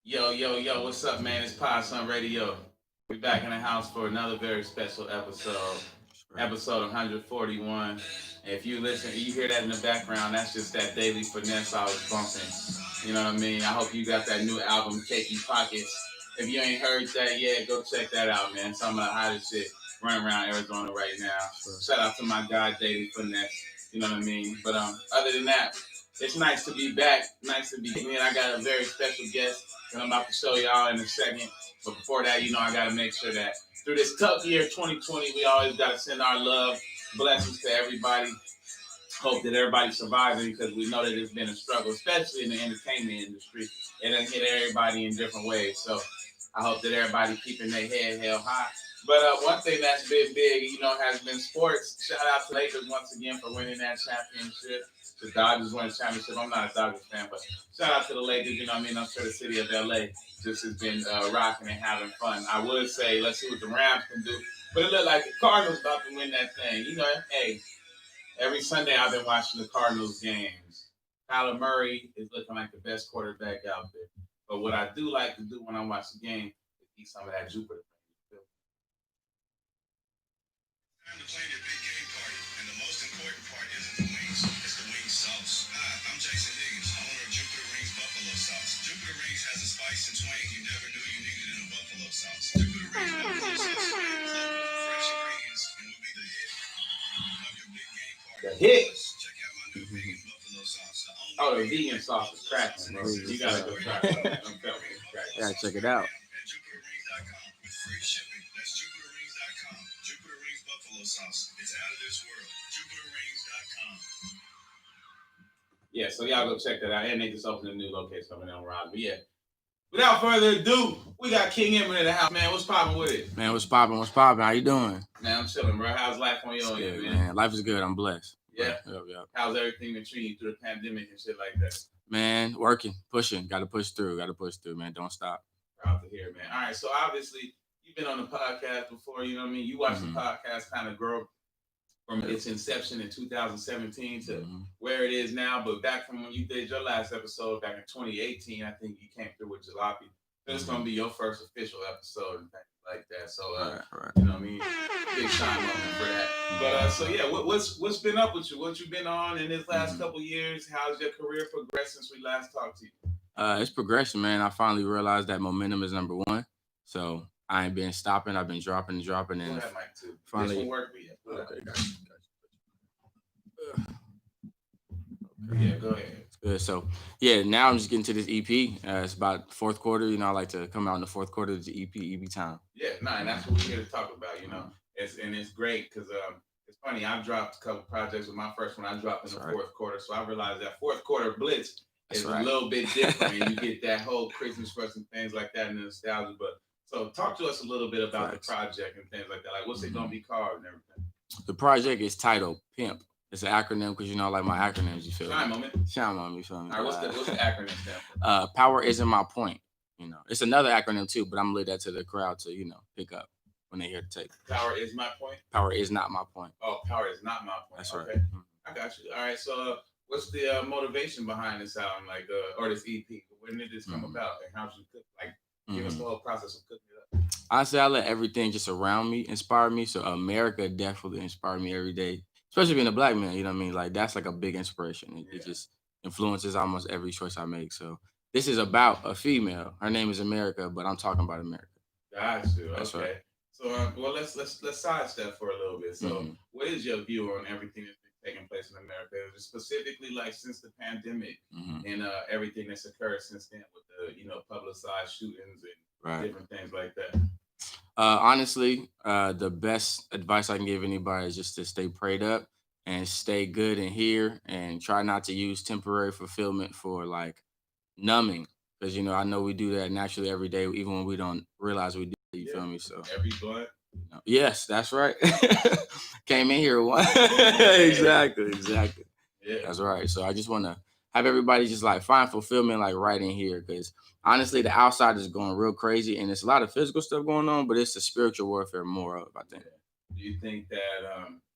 Yo, what's up, man? It's Pod Sun Radio. We back in the house for another very special episode, Right. episode 141. If you listen, you hear that in the background, that's just that daily finesse I was bumping. You know what I mean? I hope you got that new album, Cakey Pockets. If you ain't heard that yet, go check that out, man. Some of the hottest shit running around Arizona right now. Sure. Shout out to my guy, Daily Finesse. You know what I mean? But other than that, it's nice to be back. Nice to be here. I got a very special guest that I'm about to show y'all in a second. But before that, I got to make sure that through this tough year 2020, we always got to send our love, blessings to everybody. Hope that everybody survives it because we know that it's been a struggle, especially in the entertainment industry. It done hit everybody in different ways. So I hope that everybody keeping their head held high. But one thing that's been big, has been sports. Shout out to Lakers once again for winning that championship. The Dodgers won the championship. I'm not a Dodgers fan, but shout out to the Lakers. You know what I mean? I'm sure the city of LA just has been rocking and having fun. I would say, let's see what the Rams can do. But it looked like the Cardinals about to win that thing. Hey, every Sunday I've been watching the Cardinals games. Kyler Murray is looking like the best quarterback out there. But what I do like to do when I watch the game is eat some of that Jupiter. Time to plan your big game party, and the most important part isn't the wings, it's the wing sauce. Hi, I'm Jason Higgins, owner of Jupiter Rings Buffalo Sauce. Jupiter Rings has a spice and twang you never knew you needed in a buffalo sauce. Jupiter Rings Buffalo Sauce, fresh ingredients, and will be the hit of your big game party. The hit? Check out my new vegan buffalo sauce. Oh, the vegan sauce is cracking, bro. You gotta go try it. I'm telling you, it's cracking. Yeah, check it out. At JupiterRings.com with free shipping. That's JupiterRings.com. Jupiter Rings Buffalo Sauce. It's out of this world. JupiterRings.com. Yeah, so y'all go check that out. And they just opened a new location over there on Rod. But yeah, without further ado, we got King Emmitt in the house, man. What's poppin' with it? Man, what's poppin'? What's poppin'? How you doing? Man, I'm chilling, bro. How's life on your end, man? Life is good. I'm blessed. Yeah? Yep. How's everything been treating you through the pandemic and shit like that? Man, working, pushing. Got to push through, man. Don't stop. Proud to hear, man. All right, so obviously, you've been on the podcast before, you know what I mean? You watched the podcast kind of grow from its inception in 2017 to where it is now. But back from when you did your last episode back in 2018, I think you came through with Jalopy. This is going to be your first official episode and things like that. So, right. you know what I mean? Big time moment for that. But so yeah, what's been up with you? What you been on in this last couple years? How's your career progressed since we last talked to you? It's progression, man. I finally realized that momentum is number one. So I ain't been stopping. I've been dropping, and Go ahead, Mike, too. Finally, this will work for you. Okay, gotcha. Yeah, go ahead. Good. So yeah, now I'm just getting to this EP. It's about fourth quarter. You know, I like to come out in the fourth quarter of the EP time. Yeah, and that's what we're here to talk about. It's great because it's funny. I've dropped a couple projects. With my first one, I dropped in the fourth quarter, so I realized that fourth quarter blitz is a little bit different, and you get that whole Christmas rush and things like that, and the nostalgia. But so talk to us a little bit about the project and things like that. Like, what's it gonna be called and everything? The project is titled Pimp. It's an acronym because I like my acronyms. You feel me? Shine on me. You feel me? All right, what's the acronym stand for? Power isn't my point. It's another acronym too, but I'm gonna leave that to the crowd to pick up when they hear the tape. Power is my point. Power is not my point. Oh, power is not my point. That's okay. Right. I got you. All right. So, what's the motivation behind this album, or this EP? When did this come about, and how did you cook? Give us the whole process of cooking it up. Honestly, I let everything just around me inspire me. So America definitely inspired me every day, especially being a black man. You know what I mean? Like that's like a big inspiration. It just influences almost every choice I make. So this is about a female. Her name is America, but I'm talking about America. Got you. That's okay. Right. So, well, let's sidestep for a little bit. So, what is your view on everything that's been taking place in America, specifically like since the pandemic and everything that's occurred since then with the publicized shootings and different things like that? Honestly, the best advice I can give anybody is just to stay prayed up and stay good in here and try not to use temporary fulfillment for like numbing. Because I know we do that naturally every day, even when we don't realize we do. You feel me? So every blunt. Yes, that's right. Came in here one. Exactly. Yeah, that's right. So I just want to have everybody just like find fulfillment like right in here, because honestly, the outside is going real crazy, and there's a lot of physical stuff going on, but it's the spiritual warfare more of, I think. Do you think that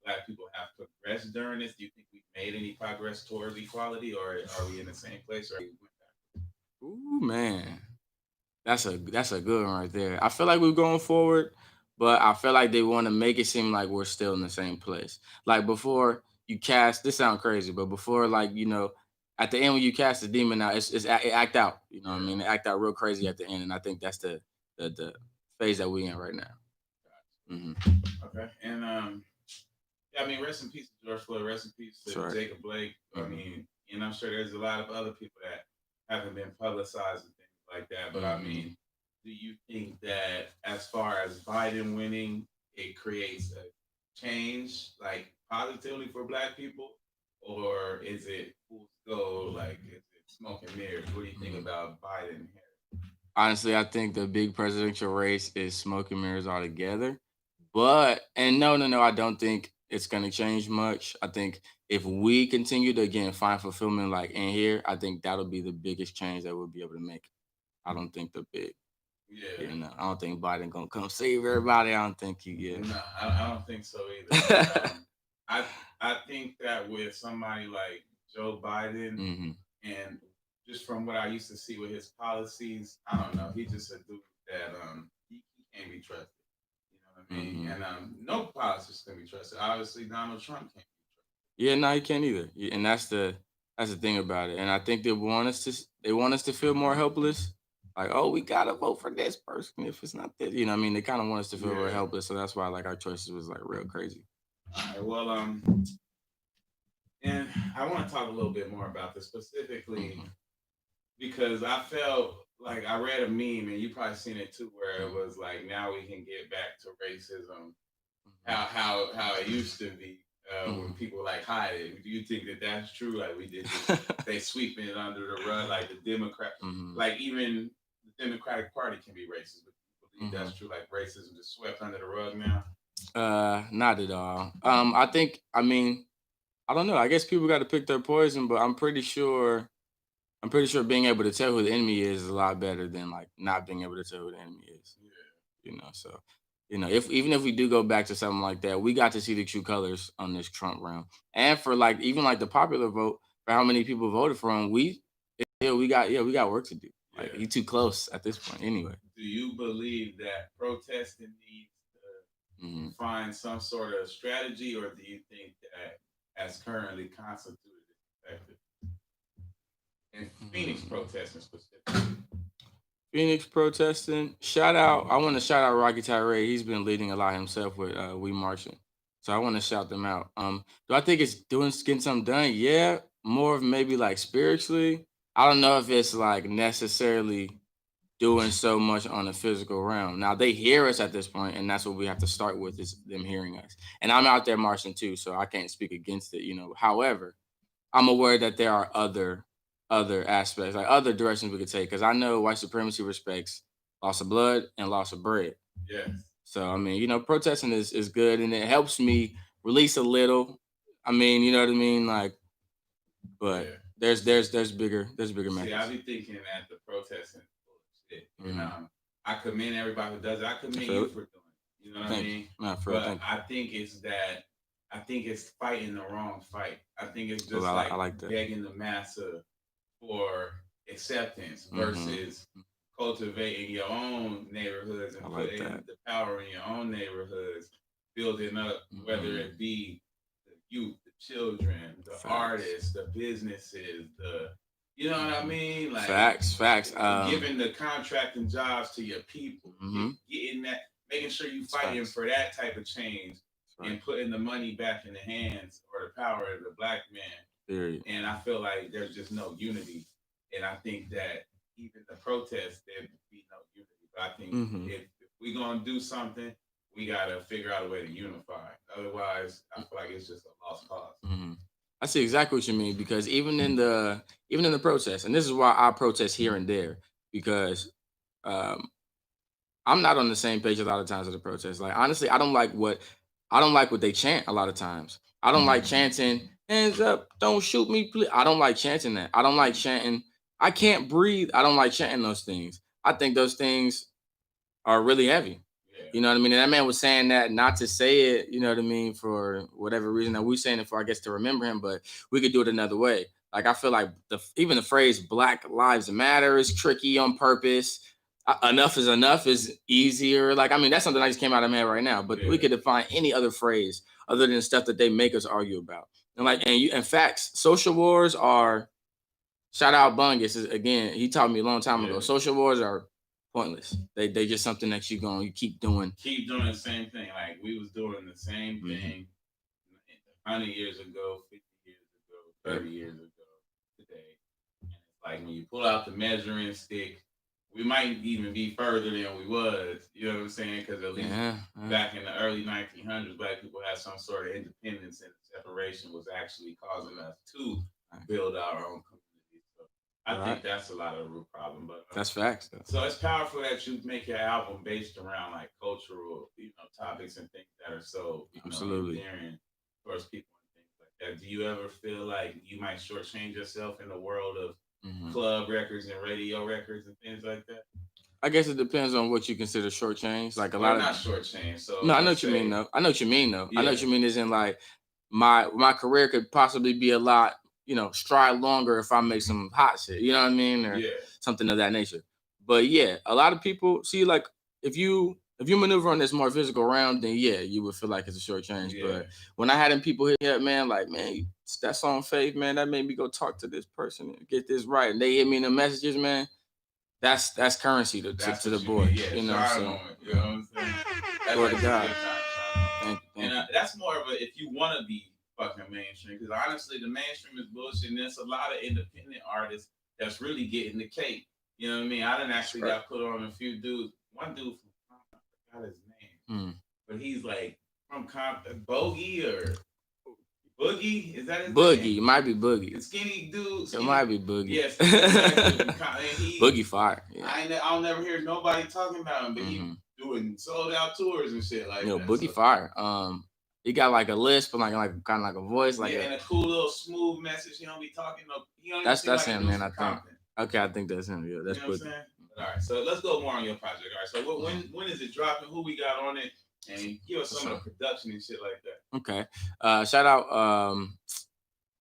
Black people have progressed during this? Do you think we've made any progress towards equality, or are we in the same place? Or Ooh, man. That's a good one right there. I feel like we're going forward, but I feel like they want to make it seem like we're still in the same place. Like before you cast, this sound crazy, but before like at the end when you cast the demon out, it act out. You know what I Yeah. mean? It act out real crazy at the end, and I think that's the phase that we in right now. Hmm. Okay. And yeah, I mean, rest in peace to George Floyd. Rest in peace That's to right. Jacob Blake. I Hmm. mean, and I'm sure there's a lot of other people that haven't been publicized and things like that. But I Hmm. mean, do you think that as far as Biden winning, it creates a change like positively for Black people, or is it full go like is it smoke and mirrors? What do you think Hmm. about Biden here? Honestly, I think the big presidential race is smoke and mirrors altogether. But and no, no, no, I don't think it's gonna change much. I think if we continue to again find fulfillment like in here, I think that'll be the biggest change that we'll be able to make. I don't think the big, Yeah. I don't think Biden gonna come save everybody. I don't think he No, yeah. I don't think so either. And I I think that with somebody like Joe Biden, Hmm. and just from what I used to see with his policies, I don't know. He's just a dude that he can't be trusted. You know what I mean? Hmm. And no politician can be trusted. Obviously, Donald Trump can't be Yeah, no, you can't either. And that's the thing about it. And I think they want us to feel more helpless. Like, oh, we gotta vote for this person if it's not this. You know, what I mean, they kind of want us to feel trusted. real Yeah. helpless. So that's why like our choices was like real crazy. All right. Well, and I want to talk a little bit more about this specifically Hmm. because I felt like I read a meme, and you probably seen it too, where it Hmm. was like, now we can get back to racism, Hmm. how it used to be, when Hmm. people like hide it. Do you think that that's true? Like we did just they sweeping it under the rug, like the Democrat, Hmm. like even the Democratic Party can be racist, but you believe Hmm. that's true? Like racism just swept under the rug now. Not at all. I think. I mean, I don't know. I guess people got to pick their poison, but I'm pretty sure. I'm pretty sure being able to tell who the enemy is a lot better than like not being able to tell who the enemy is. Yeah, So if even if we do go back to something like that, we got to see the true colors on this Trump round. And for like even like the popular vote for how many people voted for him, we got work to do. Like yeah. he too close at this point anyway. Do you believe that protesting needs to Hmm. find some sort of strategy, or do you think that as currently constituted is effective? And Phoenix Hmm. protesting specifically. Phoenix protesting. Shout out. I want to shout out Rocky Tyree. He's been leading a lot himself with We Marching. So I want to shout them out. Do I think it's getting something done? Yeah. More of maybe like spiritually. I don't know if it's like necessarily doing so much on the physical realm. Now they hear us at this point, and that's what we have to start with is them hearing us. And I'm out there marching too, so I can't speak against it. However, I'm aware that there are other aspects, like other directions we could take. Because I know white supremacy respects loss of blood and loss of bread. Yes. So I mean, protesting is good, and it helps me release a little. I mean, you know what I mean, like, but Yeah. there's bigger See, I methods. be thinking that the protesting is full of shit. And Hmm. I commend everybody who does it. I I commend feel you it. for doing it. You know what I Thank you. mean? Not for real. But Thank you. I think it's fighting the wrong fight. I think it's Oh, just I like like that. begging the massa for acceptance Hmm. versus cultivating your own neighborhoods I and like putting that. the power in your own neighborhoods, building up, whether Hmm. it be the youth, the children, the Facts. artists, the businesses, the you know what I Hmm. mean? Like Facts. giving the contracting jobs to your people, Hmm. getting that, making sure you It's fighting facts. for that type of change It's and facts. putting the money back in the hands or the power of the black man. Period. And I feel like there's just no unity. And I think that even the protests, there'd be no unity. But I think Hmm. if we're gonna do something, we gotta figure out a way to unify. Otherwise, I feel like it's just a lost cause. Hmm. I see exactly what you mean because even in the protest, and this is why I protest here and there because um, I'm not on the same page a lot of times with the protest. Like honestly, I don't like what they chant a lot of times. I don't like chanting "hands up, don't shoot me, please." I don't like chanting that. I don't like chanting. I can't breathe. I don't like chanting those things. I think those things are really heavy. Yeah. You know what I mean? And that man was saying that not to say it, you know what I mean, for whatever reason that we saying it for, I guess to remember him, but we could do it another way. Like I feel like even the phrase Black Lives Matter is tricky on purpose. enough is enough is easier. Like, I mean, that's something I just came out of my head right now. But we could define any other phrase other than stuff that they make us argue about. And like, and facts, social wars are. Shout out Bungus again. He taught me a long time ago. Social wars are pointless. They just something that you keep doing. Keep doing the same thing. Like we was doing the same thing 100 years ago, 50 years ago, 30 years ago, today. And it's like when you pull out the measuring stick, we might even be further than we was. You know what I'm saying? Because at least back in the early 1900s, Black people had some sort of independence, and separation was actually causing us to build our own community. So I think that's a lot of the root problem. But that's facts. So it's powerful that you make your album based around like cultural, topics and things that are so endearing towards people and things like that. Do you ever feel like you might shortchange yourself in the world of club records and radio records and things like that? I guess it depends on what you consider short change. Like a lot of not short change. So no, I know what you mean though. I know what you mean though. I know what you mean is in like my career could possibly be a lot, stride longer if I make some hot shit. You know what I mean? Or something of that nature. But yeah, a lot of people see like if you maneuver on this more physical round, then yeah, you would feel like it's a short change. But when I had them people hit me up, man, like, man, that song Faith, man, that made me go talk to this person and get this right. And they hit me in the messages, man. That's currency to the boy. You know what I'm saying? That's to God. Thank you. That's more of a if you want to be fucking mainstream, because honestly, the mainstream is bullshit. And there's a lot of independent artists that's really getting the cake. You know what I mean? I done actually got put on a few dudes. One dude from I forgot his name, but he's like from Bogey or Boogie. Is that his Boogie? Name? Might be Boogie. The skinny dude. It might be Boogie. Yes. Boogie fire. Yeah. I'll never hear nobody talking about him, but he doing sold out tours and shit like that. Boogie fire. He got like a lisp, but like kind of like a voice, like and a cool little smooth message. He don't be talking that's him, man. I think. Okay, I think that's him. Yeah, that's Boogie. What I'm saying? All right, so let's go more on your project. All right, so when is it dropping? Who we got on it? And give us some of the production and shit like that. Okay. Shout out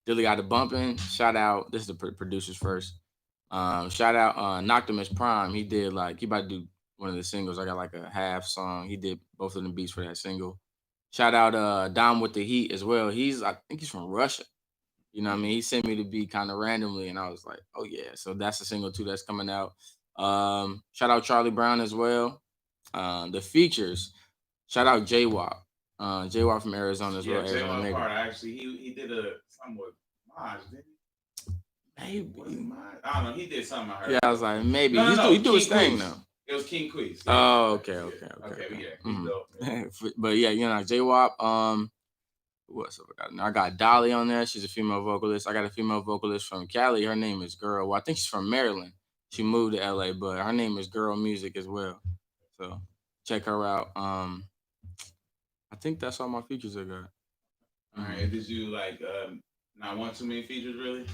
Dilly got the bumping. Shout out. This is the producers first. Shout out Noctimus Prime. He did he about to do one of the singles. I got like a half song. He did both of the beats for that single. Shout out Dom with the Heat as well. I think he's from Russia. You know what I mean? He sent me the beat kind of randomly, and I was like, oh yeah. So that's a single too that's coming out. Shout out Charlie Brown as well. The features. Shout out J-Wop. J-Wop from Arizona as well. J-Wop part. Actually, he did something with Maj, didn't he? Maybe. I don't know. He did something. I heard. Yeah, I was like, maybe. He do his thing now. It was King Queez. Yeah. Oh, okay. Yeah. But yeah, J-Wop. Who else have I got? I got Dolly on there. She's a female vocalist. I got a female vocalist from Cali. Her name is Girl. Well, I think she's from Maryland. She moved to LA, but her name is Girl Music as well. So check her out. I think that's all my features I got. All right. Did you not want too many features really?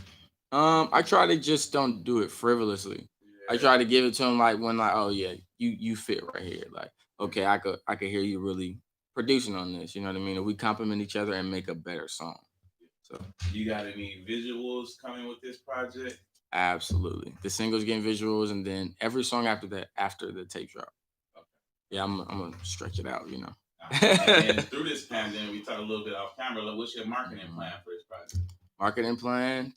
I try to just don't do it frivolously. I try to give it to him oh yeah, you fit right here. Like, okay, I could hear you really producing on this. You know what I mean? And we complement each other and make a better song. So you got any visuals coming with this project? Absolutely. The singles getting visuals, and then every song after that, after the tape drop. Okay. Yeah, I'm gonna stretch it out. And through this pandemic, we talked a little bit off camera. What's your marketing plan for this project? Marketing plan,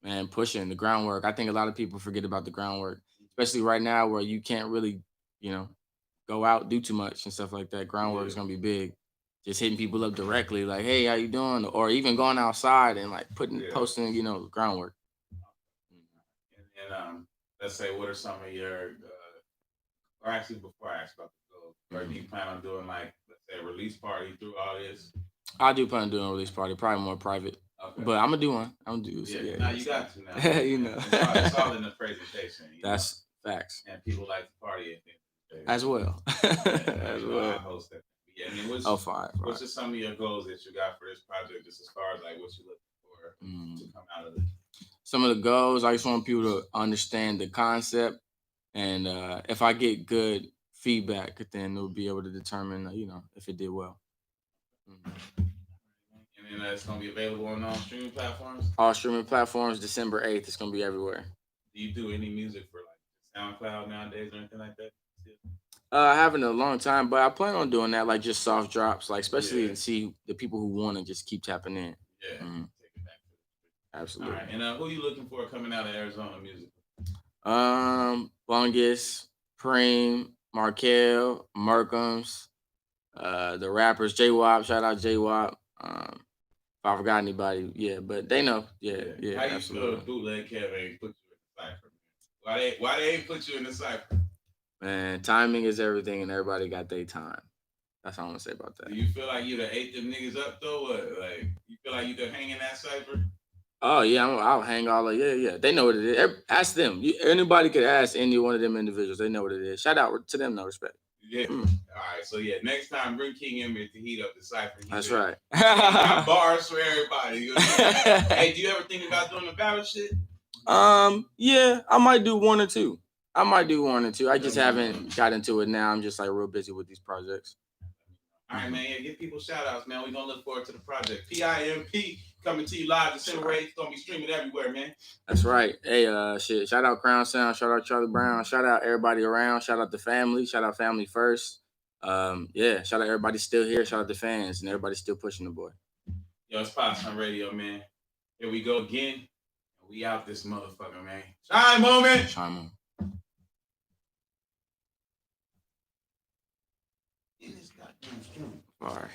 man, pushing the groundwork. I think a lot of people forget about the groundwork, especially right now where you can't really, go out, do too much and stuff like that. Groundwork is gonna be big. Just hitting people up directly, like, "Hey, how you doing?" Or even going outside and posting, groundwork. And let's say, what are some of your, or actually, before I ask about the goals, or do you plan on doing let's say, a release party through all this? I do plan on doing a release party, probably more private. Okay. But I'm gonna do one. I'm gonna do. Yeah, now you got to now. It's all in the presentation. That's facts. And people like to party at the as well. As well. I host that. Yeah, I mean, fine. What's just some of your goals that you got for this project, just as far as what you're looking for to come out of it? Some of the goals, I just want people to understand the concept, and if I get good feedback, then we'll be able to determine, if it did well. And then it's gonna be available on all streaming platforms. All streaming platforms, December 8th. It's gonna be everywhere. Do you do any music for SoundCloud nowadays or anything like that? I haven't in a long time, but I plan on doing that, like just soft drops, like especially Yeah. to see the people who want to just keep tapping in. Yeah. Take it back to the Absolutely. All right. And who you looking for coming out of Arizona music? Bungus, Preem, Markel, Merkums, the rappers, J Wop, shout out J Wop. If I forgot anybody, yeah, but they know. Yeah. How you Absolutely. feel Bootleg Kev ain't put you in the cipher? Why they ain't put you in the cipher? Man, timing is everything, and everybody got their time. That's all I'm gonna say about that. Do you feel like you done ate them niggas up though? What? Like you feel like you done hanging that cipher? Oh yeah, I'll hang all of yeah. They know what it is. Ask them. Anybody could ask any one of them individuals. They know what it is. Shout out to them. No respect. Yeah. All right. So yeah, next time bring King Emmitt to heat up the cipher. That's right. Got bars for everybody. You know hey, do you ever think about doing the battle shit? Yeah, I might do one or two. I just haven't got into it now. I'm just like real busy with these projects. All right, man. Yeah, give people shout outs, man. We're gonna look forward to the project. PIMP coming to you live December 8th. It's gonna be streaming everywhere, man. That's right. Hey, shit. Shout out Crown Sound. Shout out Charlie Brown. Shout out everybody around. Shout out the family. Shout out family first. Yeah. Shout out everybody still here. Shout out the fans and everybody still pushing the boy. Yo, it's Pops on Radio, man. Here we go again. We out this motherfucker, man. Shine moment. Shine moment. In this goddamn stream. All right.